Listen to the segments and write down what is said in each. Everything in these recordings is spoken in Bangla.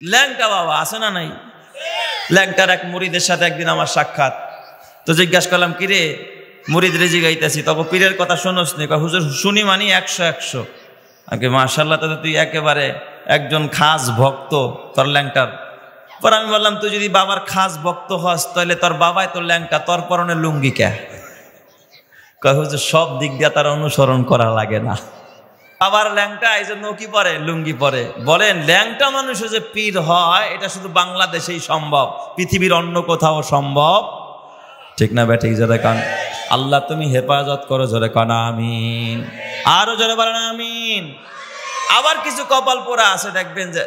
ল্যাংটা বাবা আছে না নাই? ল্যাংটার এক মুরিদের সাথে একদিন আমার সাক্ষাৎ, তো জিজ্ঞাসা করলাম, কিরে মুরিদ রেজি গাইতেছি, তখন পীরের কথা শোনস নি? হুজুর শুনি মানি 100 আগে মাশাআল্লাহ, তো তুই একেবারে একজন খাস ভক্ত তোর ল্যাংটার। পর আমি বললাম, তুই যদি বাবার খাস ভক্ত হস তাহলে তোর বাবাই তোর ল্যাংটা, তোর পরনে লুঙ্গি কে? হুজুর সব দিক দিয়ে তার অনুসরণ করা লাগে না, বাবার ল্যাংটা এই জন্য কি পরে? লুঙ্গি পরে। বলেন ল্যাংটা মানুষের যে পীর হয় এটা শুধু বাংলাদেশেই সম্ভব, পৃথিবীর অন্য কোথাও সম্ভব ঠিক না বেঠিক? জোরে কান আল্লাহ তুমি হেফাজত করো, জোরে কান আমিন, আরো জোরে বলেন আমিন। আবার কিছু কপাল পোড়া আছে দেখবেন, যে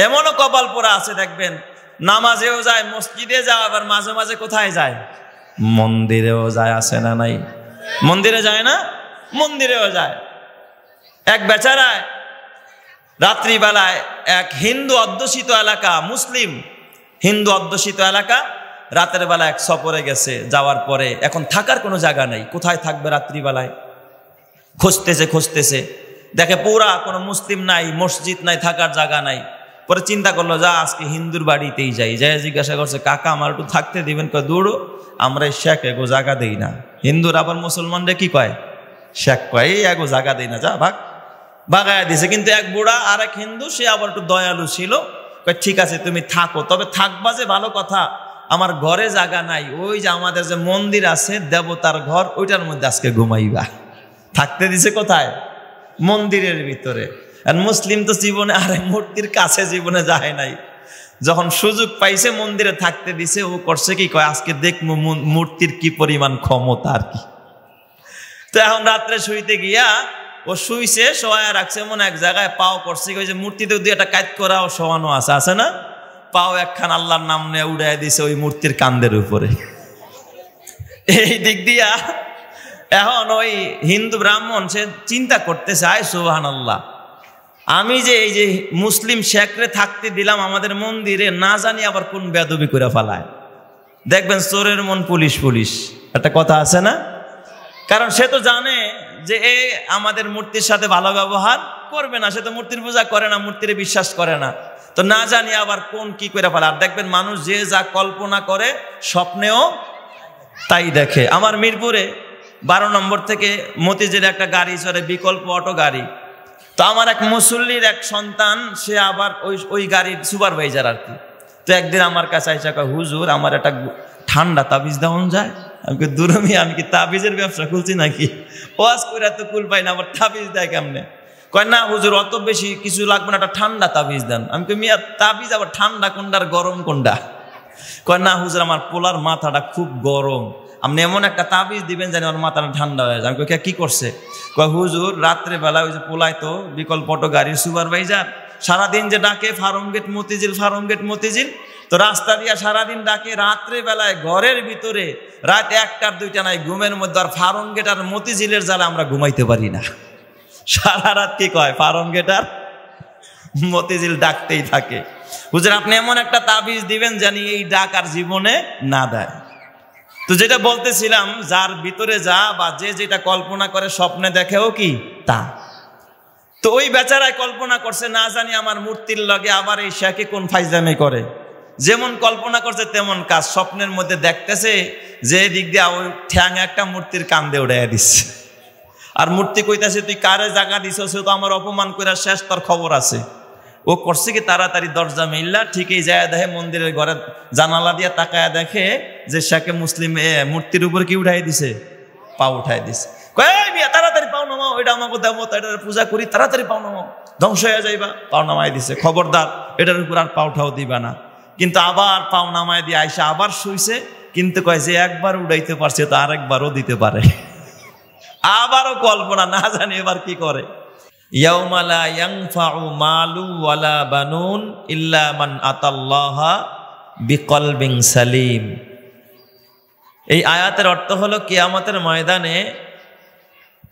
এমনও কপাল পোড়া আছে দেখবেন নামাজেও যায়, মসজিদে যায়, আবার মাঝে মাঝে কোথায় যায়? মন্দিরেও যায়। আছে না নাই? মন্দিরে যায় না? মন্দিরেও যায়। এক বেচারায় রাত্রিবেলায় এক হিন্দু অধ্যুষিত এলাকা, মুসলিম হিন্দু অধ্যুষিত এলাকা, রাতের বেলা এক সফরে গেছে। যাওয়ার পরে এখন থাকার কোনো জায়গা নেই, কোথায় থাকবে রাত্রিবেলায়? খুঁজতেছে, দেখে পুরা কোনো মুসলিম নাই, মসজিদ নাই, থাকার জায়গা নাই। পরে চিন্তা করলো, যা আজকে হিন্দুর বাড়িতেই যাই। যাই জিজ্ঞাসা করছে, কাকা আমার একটু থাকতে দিবেন? কয় দৌড়ো, আমরা শেখ এগো জায়গা দেই না। হিন্দুর আবার মুসলমানরা কি কয়? শেখ কয়, এই এগো জায়গা দেই না, যা ভাগ। ভাগায় দিছে। কিন্তু এক বুড়া আর এক হিন্দু, সে আবার একটু দয়ালু ছিল, কয় ঠিক আছে তুমি থাকো, তবে থাকবা যে ভালো কথা, আমার ঘরে জায়গা নাই, ওই যে আমাদের যে মন্দির আছে দেবতার ঘর, ওইটার মধ্যে আজকে ঘুমাইবা। থাকতে দিছে কোথায়? মন্দিরের ভিতরে। আর মুসলিম তো জীবনে আরে মূর্তির কাছে জীবনে যায় নাই, যখন সুযোগ পাইছে মন্দিরে থাকতে দিছে, ও করছে কি, কয় আজকে দেখবো মূর্তির কি পরিমাণ ক্ষমতা আর কি। তো এখন রাত্রে শুইতে গিয়া ও শুইছে, শোয়া রাখছে এমন এক জায়গায়, পাও করছে ওই যে মূর্তিতে দুই একটা কাজ করা ও শোয়ানো আছে না, পাও একখান আল্লাহর নাম নিয়ে উড়াই দিছে ওই মূর্তির কান্দের উপরে। এই দিক দিয়া এখন ওই হিন্দু ব্রাহ্মণ সে চিন্তা করতেছে, আয় সুবহানাল্লাহ, আমি যে এই যে মুসলিম শেখরে থাকতে দিলাম আমাদের মন্দিরে, না জানি আবার কোন বেদবি করে ফেলায়। দেখবেন চোরের মন পুলিশ, একটা কথা আছে না? কারণ সে তো জানে যে এ আমাদের মূর্তির সাথে ভালো ব্যবহার করবে না, সে তো মূর্তির পূজা করে না, মূর্তির বিশ্বাস করে না, তো না জানি আবার কোন কি করে ফেলে। আর দেখবেন মানুষ যে যা কল্পনা করে স্বপ্নেও তাই দেখে। আমার মিরপুরে 12 নম্বর থেকে মতিঝিল একটা গাড়ি চড়ে, বিকল্প অটো গাড়ি। তো আমার এক মুসল্লির এক সন্তান, সে আবার ওই গাড়ির সুপারভাইজার আর কি। তো একদিন আমার কাছে আইসা কয়, হুজুর আমার একটা ঠান্ডা তাবিজ দেওয়া যায়? আমি দুরমি, আমি কি তাবিজের ব্যবসা খুলছি নাকি? ওয়াজ করে তো কুল পাই না, আবার তাবিজ দেয় কেমনে? কয় না হুজুর অত বেশি কিছু লাগবে না, একটা ঠান্ডা তাবিজ দেন। আমি কই মিয়া তাবিজ আবার ঠান্ডা কোনটা আর গরম কোনটা? কয় না হুজুর আমার পোলার মাথাটা খুব গরম, আপনি এমন একটা তাবিজ দিবেন যেন আমার মাথাটা ঠান্ডা হয়ে যায়। আমি কই কি করছে? কয় হুজুর রাত্রে বেলা ওই যে পোলায় তো বিকল্প অটো গাড়ির সুপারভাইজার, সারাদিন যে ডাকে ফার্মগেট মতিঝিল, তো রাস্তা দিয়া সারাদিন ডাকে, রাত্রে বেলায় ঘরের ভিতরে রাত 1টা 2টা নাই, ঘুমের মধ্যে আর ফার্মগেট আর মতিঝিলের জ্বালা আমরা ঘুমাইতে পারি না। সারা রাত কি কয় ফার্মগেট আর মতিঝিল ডাকতেই থাকে। হুজুর আপনি এমন একটা তাবিজ দিবেন জানি এই ডাক আর জীবনে না দেয়। তো যেটা বলতেছিলাম, যার ভিতরে যা বা যে যেটা কল্পনা করে স্বপ্নে দেখেও কি তা। তো ওই বেচারায় কল্পনা করছে, না জানি আমার মূর্তির লগে আবার এই শেখে কোন ফাইজলামি করে, যেমন কল্পনা করছে তেমন কাজ। স্বপ্নের মধ্যে দেখতেছে যে দিক দিয়ে ওই ঠ্যাং একটা মূর্তির কান্দে উড়াইয়া দিচ্ছে, আর মূর্তি কইতাছে তুই কারে জায়গা দিছ, সে তো আমার অপমান করে শেষ, তোর খবর আছে। ও করছে কি তাড়াতাড়ি দরজা মিললা, ঠিকই যায় দেখে মন্দিরের ঘরে জানালা দিয়া তাকায়া দেখে যে শেখে মুসলিম মূর্তির উপর কি উঠাই দিছে, পা উঠাই দিছে। তাড়াতাড়ি পাও নামাও, এটা আমাকে দেবতা, এটার পূজা করি, তাড়াতাড়ি পাও নামাও, ধ্বংস হয়ে যাইবা। পাও নামাই দিছে, খবরদার এটার উপর আর পাও উঠাও দিবা না। কিন্তু আবার পাও নামাই দিয়ে আইসা আবার শুইছে, কিন্তু কয় যে একবার উড়াইতে পারছে তো আরেকবারও দিতে পারে। আবারও কল্পনা, না জানি এবার কি করে। ইয়াউমা লা ইয়ানফাউ মালু ওয়ালা বানুন ইল্লা মান আতাল্লাহা বিকলবিন সালিম। এই আয়াতের অর্থ হলো কিয়ামতের ময়দানে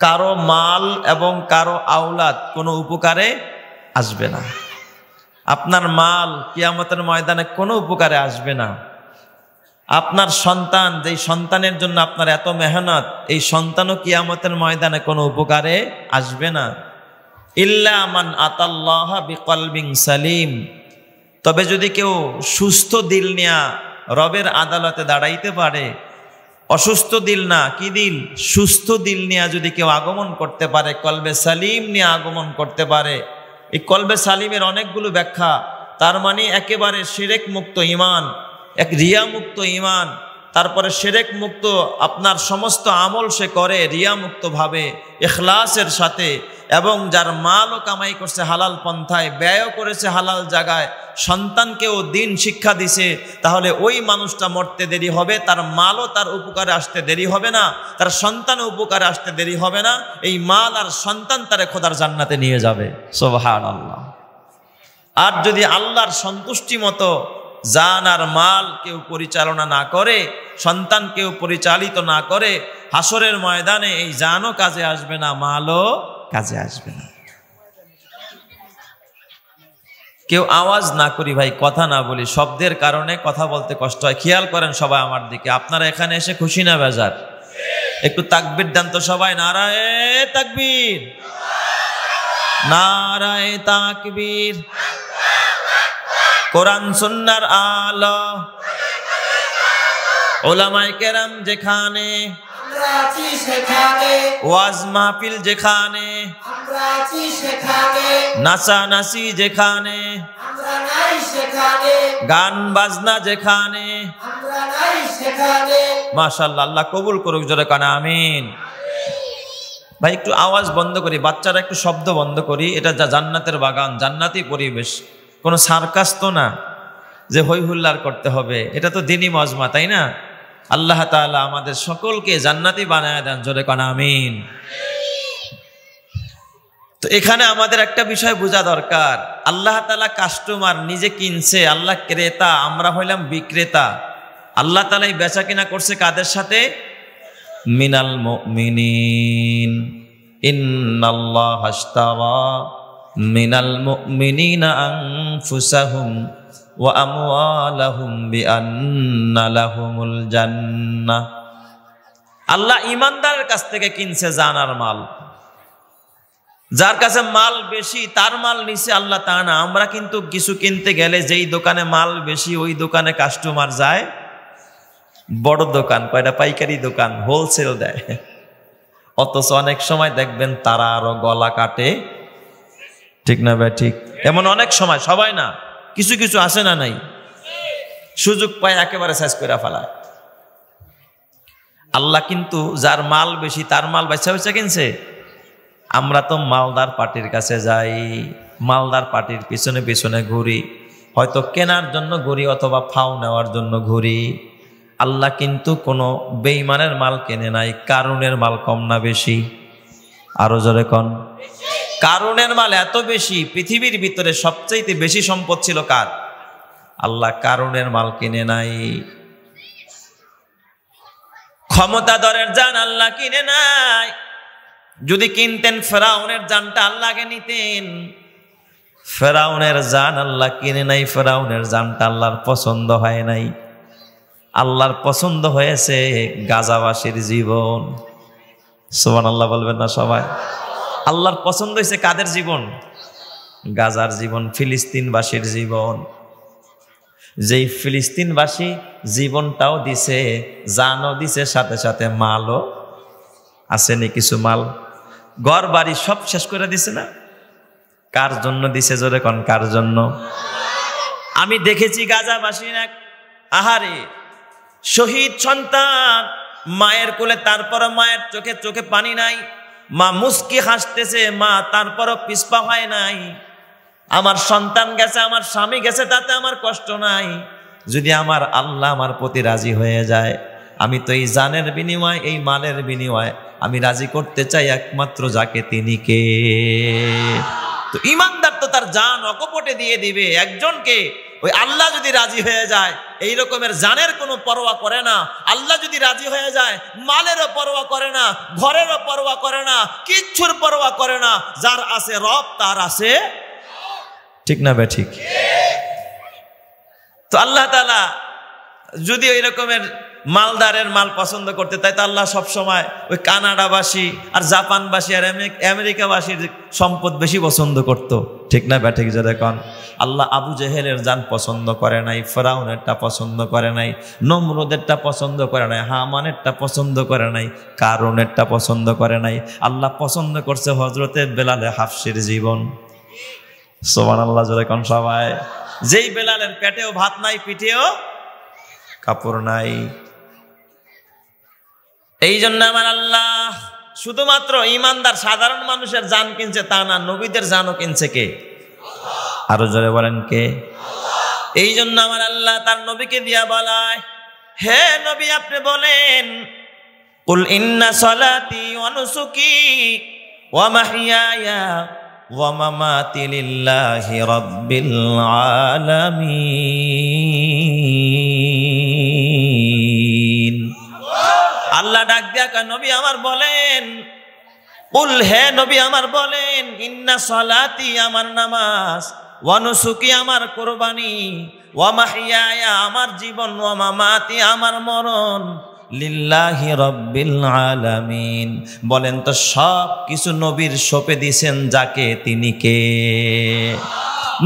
কারো মাল এবং কারো আওলাদ কোনো উপকারে আসবে না। আপনার মাল কিয়ামতের ময়দানে কোনো উপকারে আসবে না। আপনার সন্তান, যেই সন্তানের জন্য আপনার এত মেহনত, এই সন্তানও কিয়ামতের ময়দানে কোনো উপকারে আসবে না। ইল্লা মান আতাল্লাহা বিকলবিন সালিম, তবে যদি কেউ সুস্থ দিল নিয়া রবের আদালতে দাঁড়াইতে পারে, অসুস্থ দিল না, কি দিল, সুস্থ দিল নিয়ে যদি কেউ আগমন করতে পারে, কলবে সালিম নিয়ে আগমন করতে পারে। এই কলবে সালিমের অনেকগুলো ব্যাখ্যা। তার মানে একেবারে শিরক মুক্ত ঈমান, এক রিয়া মুক্ত ঈমান, তারপরে শিরক মুক্ত আপনার সমস্ত আমল সে করে রিয়া মুক্ত ভাবে, ইখলাসের সাথে, এবং যার মালও কামাই করছে হালাল পন্থায়, ব্যয়ও করেছে হালাল জায়গায়, সন্তানকেও দিন শিক্ষা দিছে, তাহলে ওই মানুষটা মরতে দেরি হবে, তার মালও তার উপকারে আসতে দেরি হবে না, তার সন্তানও উপকারে আসতে দেরি হবে না। এই মাল আর সন্তান তারে খোদার জান্নাতে নিয়ে যাবে। সুবহানাল্লাহ। আর যদি আল্লাহর সন্তুষ্টি মতো জান আর মাল কেউ পরিচালনা না করে, সন্তান কেউ পরিচালিত না করে, হাসরের ময়দানে এই জানও কাজে আসবে না, মালও কাজে আসবে না। কেউ আওয়াজ না করি ভাই, কথা না বলি, শব্দের কারণে কথা বলতে কষ্ট হয়। খেয়াল করেন সবাই আমার দিকে। আপনারা এখানে এসে খুশি না বেজার? একটু তাকবীর দেন তো সবাই। নারায়ে তাকবীর, নারায়ে তাকবীর। কোরআন সুন্নাহর আলো, উলামায়ে কেরাম যেখানে, ওয়াজ মাহফিল যেখানে, নাচানাচি যেখানে, গান বাজনা যেখানে, মাশাআল্লাহ, আল্লাহ কবুল করুক, জোরে কানা আমিন। ভাই একটু আওয়াজ বন্ধ করি, বাচ্চারা একটু শব্দ বন্ধ করি। এটা জান্নাতের বাগান, জান্নাতি পরিবেশ, কোনো সার্কাস তো না যে হই হুল্লার করতে হবে। এটা তো দিনী মজমা, তাই না? আল্লাহ তাআলা আমাদের সকলকে জান্নাতি বানায় দেন, জোরে কানা আমিন। তো এখানে আমাদের একটা বিষয় বোঝা দরকার, আল্লাহ তাআলা কাস্টমার, নিজে কিনছে, আল্লাহ ক্রেতা, আমরা হইলাম বিক্রেতা। আল্লাহ তাআলা এই বেচা কিনা করছে কাদের সাথে? মিনাল মুমিনিন। ইন্নাল্লাহা আশতারা মিনাল মুমিনিনা আনফুসাহুম ওয়া আমওয়ালাহুম বিআন্না লাহুমুল জান্নাহ। আল্লাহ ঈমানদারের কাছ থেকে কিনছে জান আর মাল। যার কাছে মাল বেশি তার মাল নিছে আল্লাহ, তা না। আমরা কিন্তু কিছু কিনতে গেলে যেই দোকানে মাল বেশি ওই দোকানে কাস্টমার যায় বড় দোকান, কয়টা পাইকারি দোকান, হোলসেল দেয়। অথচ অনেক সময় দেখবেন তারা আরো গলা কাটে, ঠিক না ভাই? ঠিক। এমন অনেক সময়, সবাই না, কিছু কিছু আসে না, নাই, সুযোগ পায় একেবারে শেষ করে ফেলায়। আল্লাহ কিন্তু যার মাল বেশি তার মাল বেচা বেচা কিনছে। আমরা তো মালদার পার্টির কাছে যাই, মালদার পার্টির পিছনে পিছনে ঘুরি, হয়তো কেনার জন্য ঘুরি অথবা ফাও নেওয়ার জন্য ঘুরি। আল্লাহ কিন্তু কোনো বেঈমানের মাল কেনে নাই। কারুনের মাল কম না বেশি? আরো জোরে কোন। কারুনের মাল এত বেশি, পৃথিবীর ভিতরে সবচাইতে বেশি সম্পদ ছিল কার? আল্লাহ কারুনের মাল কিনে নাই। ক্ষমতাধরের জান আল্লাহ কিনে নাই। যদি কিনতেন ফেরাউনের জানটা আল্লাহকে নিতেন। ফেরাউনের জান আল্লাহ কিনে নাই, ফেরাউনের জানটা আল্লাহর পছন্দ হয় নাই। আল্লাহর পছন্দ হয়েছে গাজাবাসীর জীবন। সুবহানাল্লাহ বলবেন না সবাই? আল্লাহর পছন্দ হয়েছে কাদের জীবন? গাজার জীবন, ফিলিস্তিনবাসীর জীবন। যেই ফিলিস্তিনবাসী জীবনটাও দিছে, জানও দিছে, সাথে সাথে মালও আসেনি, কিছু মাল, ঘর বাড়ি সব শেষ করে দিছে না? কার জন্য দিছে জোরে কোন? কার জন্য? আমি দেখেছি গাজাবাসীর এক, আহারে, শহীদ সন্তান মায়ের কোলে, তারপর মায়ের চোখে চোখে পানি নাই, মা মুস্কি হাসতেছে, মা তারপরও পিছপা হয় নাই। আমার সন্তান গেছে, আমার স্বামী গেছে, তাতে আমার কষ্ট নাই। যদি আমার আল্লাহ আমার প্রতি রাজি হয়ে যায়, আমি তো এই জানের বিনিময়, এই মালের বিনিময় আমি রাজি করতে চাই একমাত্র যাকে, তিনি কে? তো ইমানদার তো তার জান অকপটে দিয়ে দিবে একজনকে। ওই আল্লাহ যদি রাজি হয়ে যায়, এই রকমের জানের কোনো পরোয়া করে না। আল্লাহ যদি রাজি হয়ে যায়, মালেরও পরোয়া করে না, ঘরেরও পরোয়া করে না, কিচ্ছুর পরোয়া করে না। যার আছে রব, তার আছে, ঠিক না বে? ঠিক। তো আল্লাহ তাআলা যদি ওই রকমের মালদারের মাল পছন্দ করতে, তাই তো আল্লাহ সবসময় ওই কানাডাবাসী আর জাপানবাসী আর আমেরিকাবাসীর সম্পদ বেশি পছন্দ করত, ঠিক না ব্যাঠিক যে দেখুন। আল্লাহ আবু জেহেলের জান পছন্দ করে নাই, ফেরাউনেরটা পছন্দ করে নাই, নমরুদেরটা পছন্দ করে নাই, হামানেরটা পছন্দ করে নাই, কারুনেরটা পছন্দ করে নাই। আল্লাহ পছন্দ করছে হযরতে বেলালে হাফসির জীবন। সুবহানাল্লাহ জোরে কোন সবাই। যেই বেলালের পেটেও ভাত নাই, পিঠেও কাপড় নাই। এই জন্য আমার আল্লাহ শুধুমাত্র ইমানদার সাধারণ মানুষের জান কিনছে তা না, নবীদের জানও কিনছে কে? আরো জোরে বলেন কে? এই জন্য আমার আল্লাহ তার নবীকে দিয়া বলায়, হে নবী আপনি বলেন, কুল ইন্না সলাতি ওয়া নুসুকি ওয়া মাহইয়ায়া ওয়া মামাতি লিল্লাহি রাব্বিল আলামিন। আল্লাহ ডাক দিয়া কয়, নবী আমার বলেন, কুল হে নবী আমার বলেন, ইন্না সলাতি আমার নামাজ, ওয়া নুসুকি আমার কুরবানি, ওয়া মাহইয়ায়া আমার জীবন, ওয়া মামাতি আমার মরণ, লিল্লাহি রাব্বিল আলামিন। বলেন তো সব কিছু নবীর সঁপে দিয়েছেন যাকে, তিনি কে?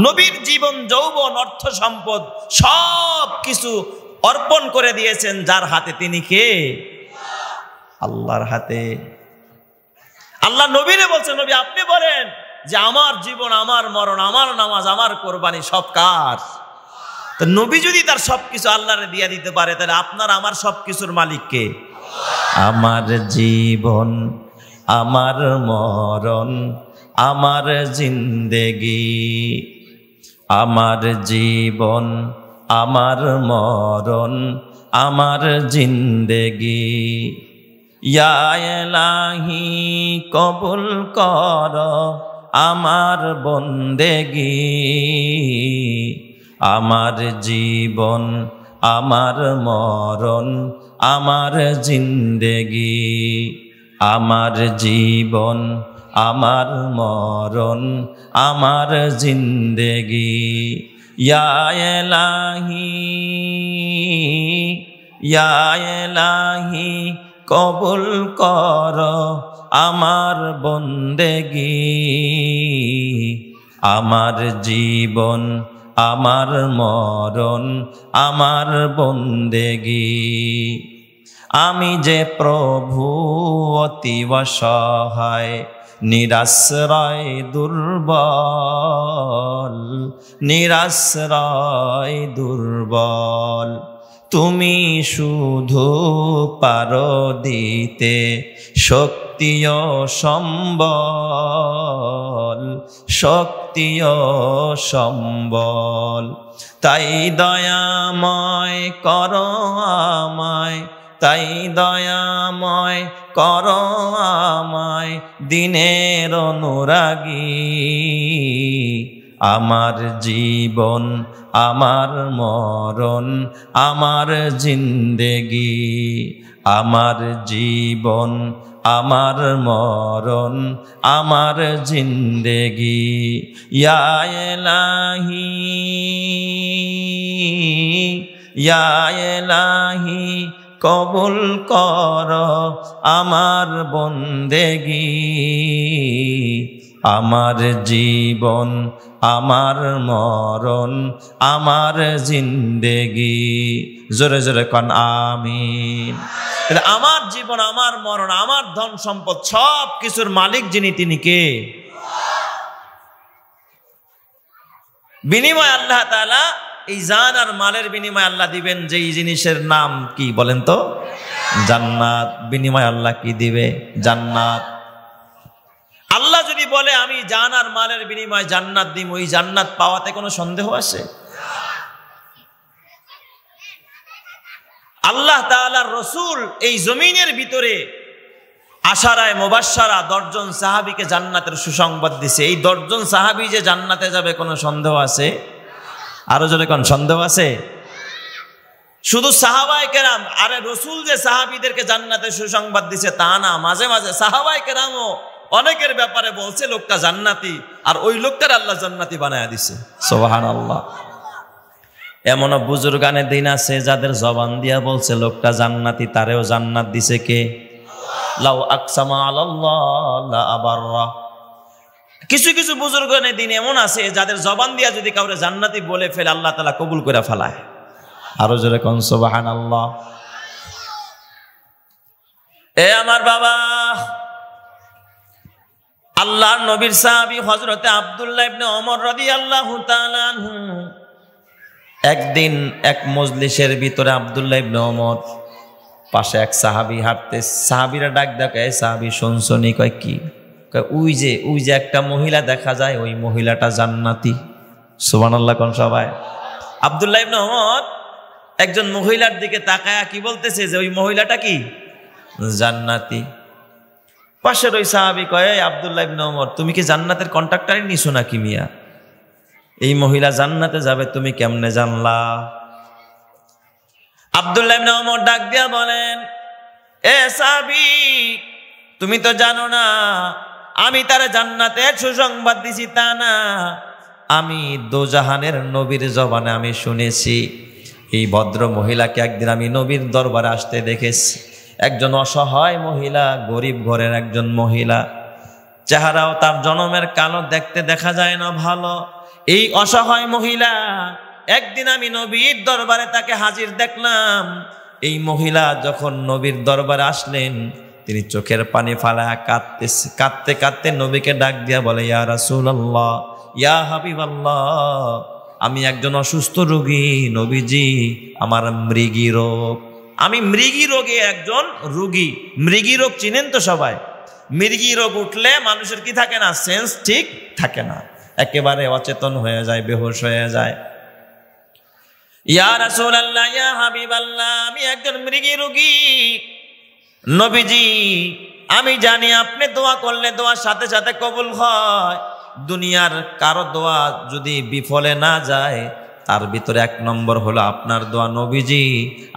নবীর জীবন, যৌবন, অর্থ সম্পদ সব কিছু অর্পণ করে দিয়েছেন যার হাতে, তিনি কে? আল্লাহর হাতে। আল্লাহ নবীরে বলছেন, নবী আপনি বলেন যে আমার জীবন, আমার মরণ, আমার নামাজ, আমার কোরবানি সব কার? তো নবী যদি তার সবকিছু আল্লাহরে দিয়ে দিতে পারে, তাহলে আপনার আমার সবকিছুর মালিক কে? আমার জীবন, আমার মরণ, আমার জিন্দেগি, আমার জীবন, আমার মরণ, আমার জিন্দেগি। ইয়া ইলাহি কবুল কর আমার বন্দেগি, আমার জীবন, আমার মরণ, আমার জিন্দেগি, আমার জীবন, আমার মরণ, আমার জিন্দেগি। ইয়া ইলাহি, ইয়া ইলাহি কবুল কর আমার বন্দেগি, আমার জীবন, আমার মরণ, আমার বন্দেগি। আমি যে প্রভু অতি অসহায়, নিরাশ্রয় দুর্বল, নিরাশ্রয় দুর্বল, তুমি শুধু পারো দিতে শক্তি ও সম্বল, শক্তি ও সম্বল। তাই দয়াময় করো আমায়, তাই দয়াময় করো আমায় দিনের অনুরাগী। আমার জীবন, আমার মরণ, আমার জিন্দেগি, আমার জীবন, আমার মরণ, আমার জিন্দেগি। ইয়া ইলাহি, ইয়া ইলাহি কবুল কর আমার বন্দেগি, আমার জীবন, আমার মরণ, আমার জিন্দেগি। জোরে জোরে কন আমিন। আমার জীবন, আমার মরণ, আমার ধন সম্পদ সব কিছুর মালিক যিনি, তিনি কে? বিনিময় আল্লাহ তাআলা এই জান আর মালের বিনিময় আল্লাহ দিবেন যেই জিনিসের নাম কি বলেন তো? জান্নাত। বিনিময় আল্লাহ কি দিবে? জান্নাত। আল্লাহ যদি বলে আমি জান আর মালের বিনিময় জান্নাত দিব, ওই জান্নাত পাওয়াতে কোনো সন্দেহ আছে? আল্লাহ তাআলার রাসূল এই জমিনের ভিতরে আশারায়ে মুবাশশারা 10 জন সাহাবীকে জান্নাতের সুসংবাদ দিছে। এই 10 জন সাহাবী যে জান্নাতে যাবে কোনো সন্দেহ আছে? আরো জোরে কোন সন্দেহ আছে? শুধু সাহাবায়ে কেরাম, আরে রাসূল যে সাহাবীদেরকে জান্নাতের সুসংবাদ দিছে তা না, মাঝে মাঝে সাহাবায়ে কেরামও অনেকের ব্যাপারে বলছে লোকটা জান্নাতি, আর ওই লোকটার আল্লাহ জান্নাতি বানায়া দিছে। সুবহানাল্লাহ। এমনও বুজুর্গানের দিন আছে যাদের জবান দিয়া বলছে লোকটা জান্নাতি, তারেও জান্নাত দিছে কে? লাউ আকসামা আলাল্লাহ লা আবাররা। কিছু কিছু বুজুর্গানের দিন এমন আছে যাদের জবান দিয়া যদি কাউরে জান্নাতি বলে ফেলে আল্লাহ তাআলা কবুল করে ফেলায়। আরো জোরে কোন সুবহানাল্লাহ। এ আমার বাবা, আল্লাহর নবীর সাহাবী হযরতে আব্দুল্লাহ ইবনে ওমর রাদিয়াল্লাহু তাআলা আনহু একদিন এক মজলিসের ভিতরে আব্দুল্লাহ ইবনে ওমর পাশে এক সাহাবী হাঁটতে, সাহাবীরা ডাক ডাকে, এই সাহাবী শুনছনি? কয় কি? কয় ওই যে একটা মহিলা দেখা যায়, ওই মহিলাটা জান্নাতি। সুবহানাল্লাহ কোন সবাই। আব্দুল্লাহ ইবনে ওমর একজন মহিলার দিকে তাকায়া কি বলতেছে যে ওই মহিলাটা কি? জান্নাতি। পাশের ওই সাহাবী কয়, আব্দুল্লাহ ইবনে ওমর তুমি কি জান্নাতের কন্ট্রাক্টরই নিছো নাকি মিয়া? এই মহিলা জান্নাতে যাবে তুমি কেমনে জানলা? আব্দুল্লাহ ইবনে ওমর ডাক দিয়া বলেন, এ সাহাবী তুমি তো জানো না আমি তার জান্নাতের সুসংবাদ দিছি তা না, আমি দোজাহানের নবীর জবানে আমি শুনেছি এই ভদ্র মহিলাকে একদিন আমি নবীর দরবারে আসতে দেখেছি। একজন অসহায় মহিলা, গরিব ঘরের একজন মহিলা, চেহারাও তার জনমের কালো, দেখতে দেখা যায় না ভালো। এই অসহায় মহিলা একদিন আমি নবীর দরবারে তাকে হাজির দেখলাম। এই মহিলা যখন নবীর দরবারে আসলেন তিনি চোখের পানি ফালায়া কাঁদতে কাঁদতে নবীকে ডাক দিয়া বলে, ইয়া রাসূলুল্লাহ, ইয়া হাবিবাল্লাহ, আমি একজন অসুস্থ রোগী নবীজি, আমার মৃগী রোগ। আমি মৃগী রোগে একজন রোগী। মৃগী রোগ চিনেন তো সবাই? মৃগী রোগ উঠলে মানুষের কি থাকে না? সেন্স ঠিক থাকে না, একেবারে অচেতন হয়ে যায়, বেহুশ হয়ে যায়। ইয়া রাসূলুল্লাহ, ইয়া হাবিবাল্লাহ, আমি একজন মৃগী রোগী নবীজি, আমি জানি আপনি দোয়া করলে দোয়ার সাথে সাথে কবুল হয়। দুনিয়ার কারো দোয়া যদি বিফলে না যায় তার ভিতরে এক নম্বর হলো আপনার দোয়া। নবীজি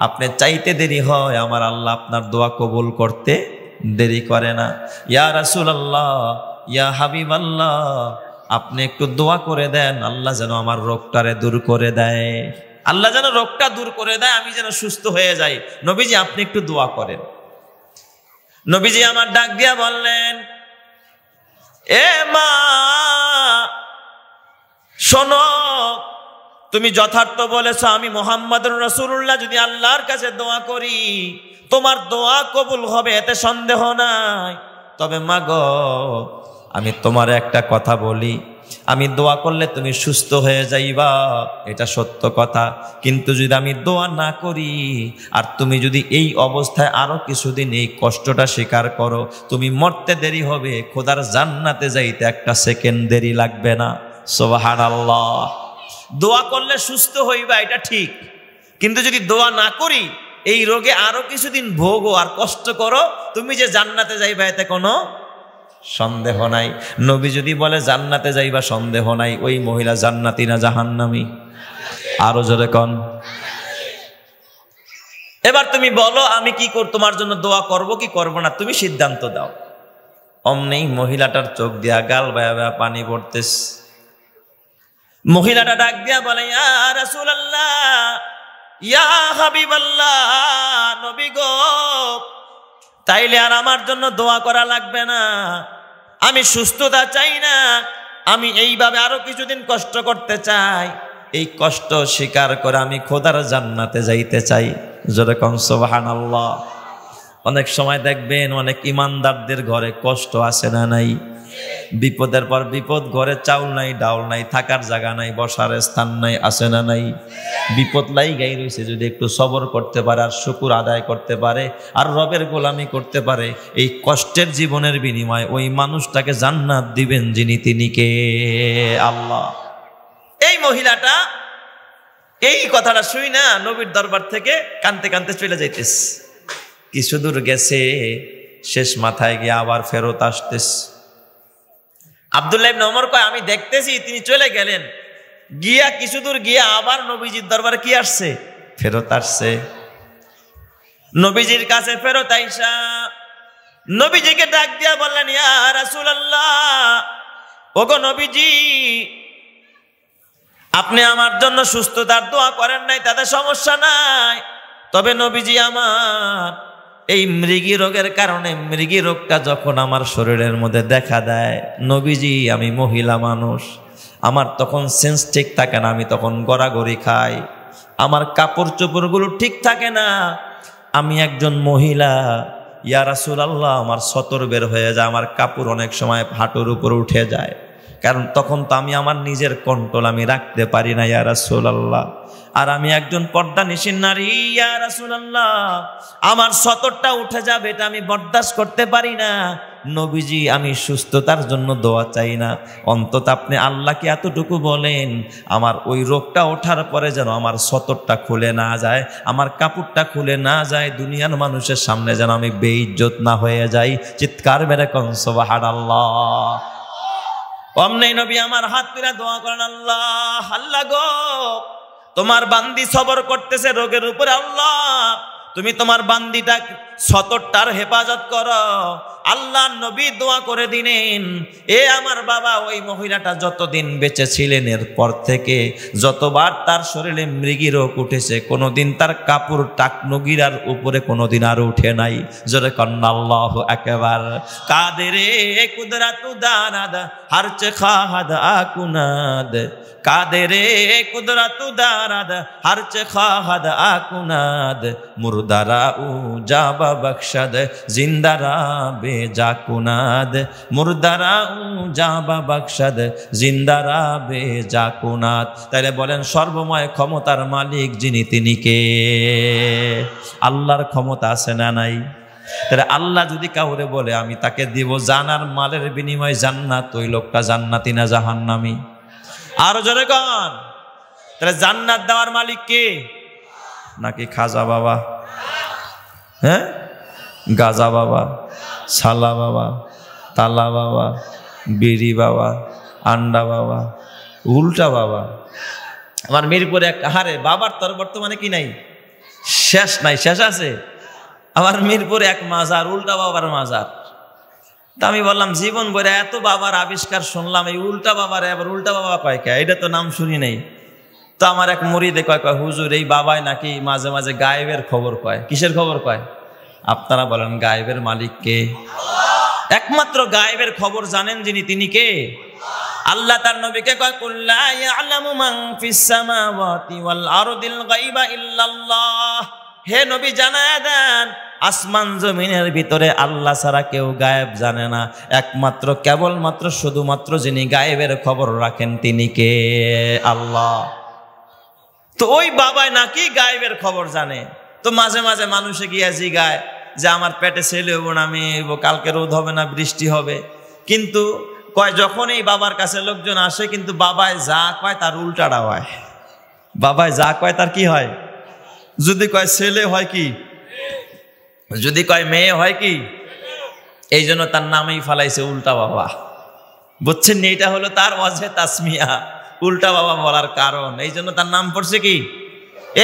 আপনি চাইতে দেরি হয়, আমার আল্লাহ আপনার দোয়া কবুল করতে দেরি করে না। ইয়া রাসূলুল্লাহ, ইয়া হাবিবাল্লাহ, আপনি একটু দোয়া করে দেন, আল্লাহ যেন আমার রোগটারে দূর করে দেয়, আল্লাহ যেন রোগটা দূর করে দেয়, আমি যেন সুস্থ হয়ে যাই। নবীজি আপনি একটু দোয়া করেন। নবীজি আমার ডাক দিয়া বললেন, এ মা শোনো, তুমি যথার্থ বলেছ, আমি মুহাম্মদুর রাসূলুল্লাহ যদি আল্লাহর কাছে দোয়া করি তোমার দোয়া কবুল হবে, এতে সন্দেহ নাই। তবে মা গো, আমি তোমার একটা কথা বলি, আমি দোয়া করলে তুমি সুস্থ হয়ে যাইবা, এটা সত্য কথা, কিন্তু যদি আমি দোয়া না করি আর তুমি যদি এই অবস্থায় আরো কিছুদিন এই কষ্টটা স্বীকার করো, তুমি মরতে দেরি হবে, খোদার জান্নাতে যাইতে একটা সেকেন্ড দেরি লাগবে না। সুবহানাল্লাহ। দোয়া করলে সুস্থ হইবা এটা ঠিক, কিন্তু যদি দোয়া না করি এই রোগে আরো কিছুদিন ভোগো আর কষ্ট করো, তুমি যে জান্নাতে যাইবা এতে কোনো সন্দেহ নাই। নবী যদি বলে জান্নাতে যাইবা, সন্দেহ নাই ওই মহিলা জান্নাতি না জাহান্নামী? আরো জোরে কোন। এবার তুমি বলো আমি কি তোমার জন্য দোয়া করব কি করব না, তুমি সিদ্ধান্ত দাও। অমনি মহিলাটার চোখ দিয়া গাল বায়া বায়া পানি পড়তেছে। মহিলাটা ডাক দিয়া বলে, ইয়া রাসূলুল্লাহ, ইয়া হাবিবাল্লাহ, নবী গো, তাইলে আর আমার জন্য দোয়া করা লাগবে না, আমি সুস্থতা চাই না, আমি এইভাবে আরো কিছুদিন কষ্ট করতে চাই, এই কষ্ট স্বীকার করে আমি খোদার জান্নাতে যাইতে চাই। জোরে কোন সুবহানাল্লাহ। অনেক সময় দেখবেন অনেক ইমানদারদের ঘরে কষ্ট আছে না নাই? বিপদের পর বিপদ, ঘরে চাউল নাই, ডাউল নাই, থাকার জায়গা নাই, বসার স্থান নাই, আছে না নাই? বিপদ লাইগাই রয়েছে, যদি একটু সবর করতে পারে আর শুকুর আদায় করতে পারে আর রবের গোলামি করতে পারে, এই কষ্টের জীবনের বিনিময়ে ওই মানুষটাকে জান্নাত দিবেন যিনি, তিনি কে? আল্লাহ। এই মহিলাটা এই কথাটা শুই না নবীর দরবার থেকে কানতে কানতে চলে যাইতেছে। কিছু দূর গেছে, শেষ মাথায় গিয়ে আবার ফেরত আসতেছে। আব্দুল্লাহ ইবনে ওমর কয়, আমি দেখতেছি তিনি চলে গেলেন, গিয়া কিছু দূর গিয়া আবার নবীজির দরবারে কি আসছে? ফেরত আসছে। নবীজির কাছে ফেরত আইসা নবীজিকে ডাক দিয়া বললেন, ইয়া রাসূলুল্লাহ, ওগো নবীজি, আপনি আমার জন্য সুস্থতার দোয়া করেন নাই, তাতে সমস্যা নাই। তবে নবীজি আমার এই মৃগী রোগের কারণে, মৃগী রোগটা যখন আমার শরীরের মধ্যে দেখা দেয়, নবীজি আমি মহিলা মানুষ, আমার তখন সেন্স ঠিক থাকে না, আমি তখন গড়াগড়ি খাই, আমার কাপড় চোপড়গুলো ঠিক থাকে না, আমি একজন মহিলা, ইয়া রাসূলুল্লাহ আমার সতর বের হয়ে যায়, আমার কাপড় অনেক সময় হাঁটুর উপর উঠে যায়, কারণ তখন তো আমি আমার নিজের কন্ট্রোল আমি রাখতে পারি না ইয়া রাসূলুল্লাহ। আর আমি একজন পর্দানিশীন নারী, ইয়া রাসূলুল্লাহ আমার সতরটা উঠে যাবে, এটা আমি বরদাস্ত করতে পারি না। নবীজি আমি সুস্থতার জন্য দোয়া চাই না, অন্তত আপনি আল্লাহকে এতটুকু বলেন আমার ওই রোগটা ওঠার পরে যেন আমার সতরটা খুলে না যায়, আমার কাপড়টা খুলে না যায়, দুনিয়ার মানুষের সামনে যেন আমি বেইজ্জত না হয়ে যাই। চিৎকার মেরে কোন সুবহানাল্লাহ। অমনি নবী আমার হাত তুলে দোয়া করেন, আল্লাহ আল্লাহ গো তোমার বান্দি সবর করতেছে রোগের উপরে, আল্লাহ তুমি তোমার বান্দিটা সতরটার হেফাজত করো। আল্লাহ নবী দোয়া করে দিলেন, এ আমার বাবা ওই মহিলাটা যতদিন বেঁচে ছিলেন এরপর থেকে যতবার তার শরীরে মৃগী রোগ উঠেছে কোনোদিন তার কাপড় টাকনগিরার উপরে কোনোদিন আর উঠে নাই। জোরে কন্না আল্লাহু আকবার। কাদেরে কুদরাতু দানাদ হারচে খাহাদ আকুনাদ, কাদেরে কুদরাতু দানাদ হারচে খাহাদ আকুনাদ, মুরদারা উ জাবা বখশদ জিন্দারা বে জাকুনাদ, মুরদারা উ জাবা বখশদ জিন্দারা বে জাকুনাদ। তাইলে বলেন সর্বময় ক্ষমতার মালিক যিনি তিনি কে? আল্লাহর ক্ষমতা আছে না নাই? তাহলে আল্লাহ যদি কাউরে বলে আমি তাকে দিব জানার মালের বিনিময়ে জান্নাত, ওই লোকটা জান্নাতি না জাহান্নামী? আরো জোরে কন। তাহলে জান্নাত দেওয়ার মালিক কে? নাকি খাজা বাবা, হ্যাঁ, গাজা বাবা, সালা বাবা, তালা বাবা, বিড়ি বাবা, আন্ডা বাবা, উল্টা বাবা? আমার মিরপুরে এক, হারে বাবার তোর বর্তমানে কি নাই, শেষ নাই, শেষ আছে। আমার মিরপুরে এক মাজার, উল্টা বাবার মাজার। তা আমি বললাম জীবন বইরা এত বাবার আবিষ্কার শুনলাম, এই উল্টা বাবার আবার উল্টা বাবা কয় কে? এটা তো নাম শুনি নাই। তো আমার এক মুরিদে কয় হুজুর এই বাবাই নাকি মাঝে মাঝে গায়েবের খবর কয়। কিসের খবর কয়? আপনারা বলেন গায়েবের মালিক কে? একমাত্র গায়েবের খবর জানেন যিনি, তিনি কে? আল্লাহ তার নবীকে কয় কুল্লা ইয়ালামু মান ফিস সামাওয়াতি ওয়াল আরদিল গায়বা ইল্লাল্লাহ। হে নবী জানায়া দেন আসমান জমিনের ভিতরে আল্লাহ ছাড়া কেউ গায়েব জানে না, একমাত্র কেবলমাত্র শুধুমাত্র যিনি গায়েবের খবর রাখেন তিনি কে? আল্লাহ। তো ওই বাবাই নাকি গায়েবের খবর জানে। তো মাঝে মাঝে মানুষে গিয়া জিগায় যে আমার পেটে ছেলে হবো না, আমি কালকে রোদ হবে না বৃষ্টি হবে, কিন্তু কয় যখন এই বাবার কাছে লোকজন আসে কিন্তু বাবায় যা কয় তার উল্টাটা হয়। বাবায় যা কয় তার কি হয়? যদি কয় ছেলে হয় কি, যদি কয় মেয়ে হয় কি, এই জন্য তার নামেই ফালাইছে উল্টা বাবা। বুঝছেন? এইটা হলো তার ওয়াজে তাসমিয়া, উল্টা বাবা বলার কারণ। এই জন্য তার নাম পড়ছে কি?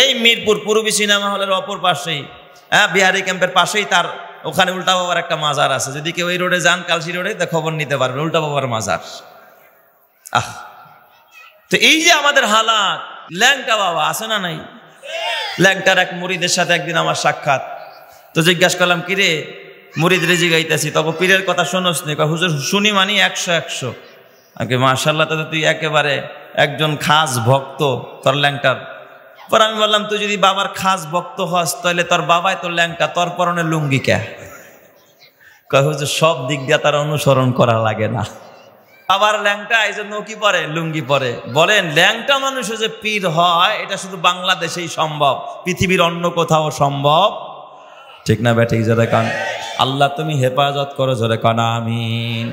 এই মিরপুর পূর্বী সিনেমা হলের অপর পাশেই, হ্যাঁ, বিহারি ক্যাম্পের পাশেই তার ওখানে উল্টা বাবার একটা মাজার আছে। যদি কেউ এই রোডে যান, কালসি রোডে, তা খবর নিতে পারবেন, উল্টা বাবার মাজার। তো এই যে আমাদের হালাত, ল্যাংটা বাবা আছে না নাই? ল্যাংটার এক মুরিদের সাথে একদিন আমার সাক্ষাৎ। তো জিজ্ঞাসা করলাম কিরে মুরিদ রেজি গাইতেছি, তখন পীরের কথা শোনোস নি? হুজুর শুনি মানি 100 আগে। মাশাআল্লাহ, তো তুই একেবারে একজন খাস ভক্ত তোর ল্যাংটার। পর আমি বললাম তুই যদি বাবার খাস ভক্ত হস তাহলে তোর বাবাই তোর ল্যাংটা, তোর পরনে লুঙ্গি কে? কয় হুজুর সব দিক দিয়ে তার অনুসরণ করা লাগে না, বাবার ল্যাংটা এই জন্য কি পরে? লুঙ্গি পরে। বলেন ল্যাংটা মানুষ যে পীর হয় এটা শুধু বাংলাদেশেই সম্ভব, পৃথিবীর অন্য কোথাও সম্ভব ঠিক না? ব্যাঠিক জোরে কান। আল্লাহ তুমি হেফাজত করো, জোরে কান আমিন।